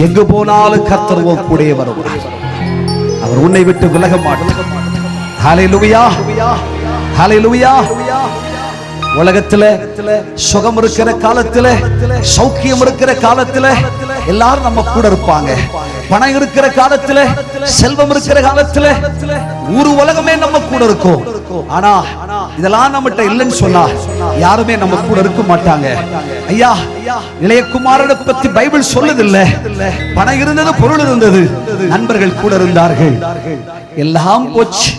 எங்கு போனாலும் கர்த்தர் கூட வருவார். அவர் உன்னை விட்டு விலக மாட்டார். ஹல்லேலூயா, ஹல்லேலூயா. உலகத்துல சுகம் இருக்கிற காலத்துல, சௌக்கியம் இருக்கிற காலத்துல எல்லாரும் நம்ம கூட இருப்பாங்க. பணம் இருக்கிற காலத்துல, செல்வம் இருக்கிற காலத்துல ஊரு உலகமே நம்ம கூட இருக்கும். ஆனா இதெல்லாம் நம்மகிட்ட இல்லைன்னு சொன்னா யாருமே நம்ம கூட இருக்க மாட்டாங்க. ஐயா, இளையகுமாரனை பத்தி பைபிள் சொல்லுதில்ல. பணம் இருந்தது, பொருள் இருந்தது, நண்பர்கள் கூட இருந்தார்கள். எல்லாம் போச்சு,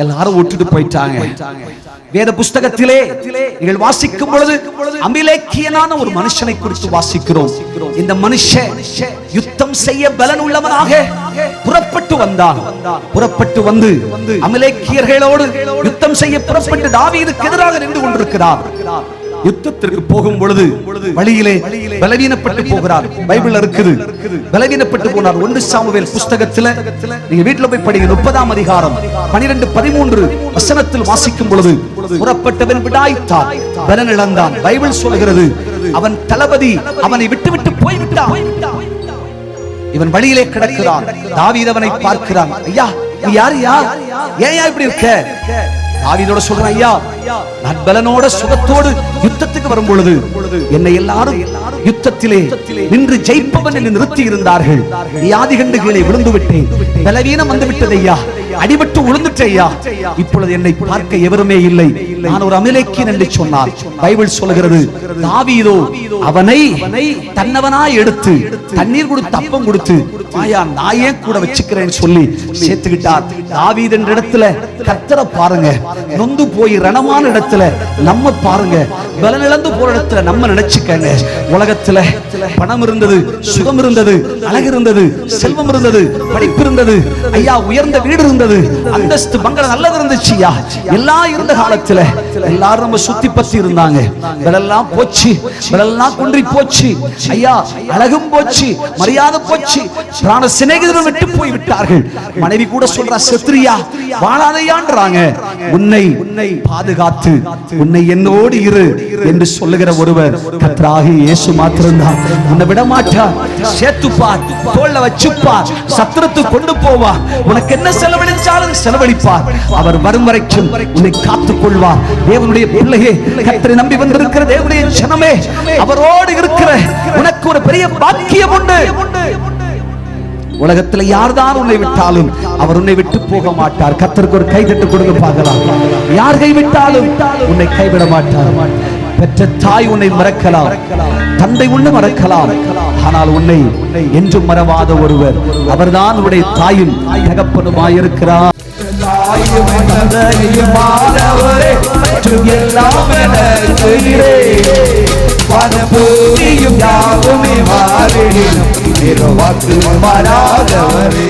எல்லாரும் விட்டுட்டு போயிட்டாங்க. வேத புஸ்தகத்திலே நீங்கள் வாசிக்கும் பொழுது அமிலேக்கியனான ஒரு மனுஷனை குறித்து வாசிக்கிறோம். இந்த மனுஷன் யுத்தம் செய்ய பலன் உள்ளவனாக புறப்பட்டு வந்தான். புறப்பட்டு வந்து அமிலேக்கியர்களோடு யுத்தம் செய்ய புறப்பட்டு தாவீதுக்கு எதிராக நின்று கொண்டிருக்கிறார். யுத்தத்திற்கு போகும் பொழுது வழியிலே பலவீனப்பட்டு போகிறார். பைபிள்ல இருக்குது, பலவீனப்பட்டு போனார். 1 சாமுவேல் புஸ்தகத்துல நீங்க வீட்டுல போய் படிங்க. 30ஆம் அதிகாரம் 12-13 வசனத்தில் வாசிக்கும் பொழுது புறப்பட்டவன் விடாய்த்தான், பலன் இழந்தான். பைபிள் சொல்கிறது அவன் தளபதி அவனை விட்டு போய்விட்டான். இவன் வழியிலே கிடக்கிறான். தாவீது அவனை பார்க்கிறான். ஐயா, நீ யாரியா? ஏன் இப்படி இருக்க? தாவீதோட சொல்றான், ஐயா, நான் பலனோட சுகத்தோடு யுத்தத்துக்கு வரும் பொழுது என்னை எல்லாரும் யுத்தத்திலே நின்று ஜெயிப்பவன் என்று நிறுத்தி இருந்தார்கள். வியாதி கண்டு கீழே விழுந்து விட்டேன், பலவீனம் வந்து விட்டது ஐயா, அடிபட்டு விழுந்துட்டேன் ஐயா. இப்பொழுது என்னை பார்க்க எவருமே இல்லை, நான் ஒரு அமிலேக்கியன் என்று சொன்னார். பைபிள் சொல்கிறது தாவீதோ அவனை தன்னவனாய் எடுத்து தண்ணீர் கொடுத்து அப்பம் கொடுத்து ஆயா நான் ஏன் கூட வச்சுக்கிறேன்னு சொல்லி சேர்த்துக்கிட்டார். தாவீது என்ற இடத்துல கர்த்தரை பாருங்க, நொந்து போய் ரணமான இடத்துல நம்ம பாருங்க, பலன் இழந்து போற இடத்துல நம்ம நினைச்சுக்கங்க. உலகத்துல பணம் இருந்தது, சுகம் இருந்தது, அழகு இருந்தது, செல்வம் இருந்தது, படிப்பு இருந்தது, ஐயா உயர்ந்த வீடு இருந்தது, அந்தஸ்து பங்களா நல்லது இருந்துச்சு ஐயா. எல்லாம் இருந்த காலத்துல எல்லாரும் நம்ம சுத்தி பத்தி இருந்தாங்க. பலெல்லாம் போச்சு, பலெல்லாம் குன்றி போச்சு ஐயா. அழகும் போச்சு, மரியாதை போச்சு, பிராண சிநேகிதரை விட்டு போய் விட்டார்கள். மனைவி கூட சொல்றா, செத்ரியா வாழாதையான்றாங்க. உன்னை பாதுகாத்து உன்னை என்னோடு இரு என்று சொல்லுகிற ஒருவர் கர்த்தராகிய இயேசு மாத்திரம்தான். உன்னை விட மாட்டார். சேர்த்துப்பார், தோள்ல வச்சுப்பார், சத்திரத்து கொண்டு போவார். உனக்கு என்ன செலவழிச்சாலும் செலவழிப்பார். அவர் வரும் வரைக்கும் உன்னை காத்துக் கொள்வார். தேவனுடைய பிள்ளையே, கர்த்தரை நம்பி வந்திருக்கிற தேவனுடைய ஜனமே, அவரோடு இருக்கிற உனக்கு ஒரு பெரிய பாக்கியம் உண்டு. உலகத்துல யார்தான் உன்னை விட்டாலும் அவர் உன்னை விட்டு போக மாட்டார். கர்த்தருக்கு ஒரு கை தட்டு கொடுங்க பார்க்கலாம். யார் கைவிட்டாலும் உன்னை கைவிட மாட்டார். பெற்ற தாய் உன்னை மறக்கலாம், தந்தை உன்னை மறக்கலாம், ஆனால் உன்னை என்றும் மறவாத ஒருவர், அவர்தான் உன்னுடைய தாயும் தகப்பனுமாயிருக்கிறார். வாக்குமாறாதவரே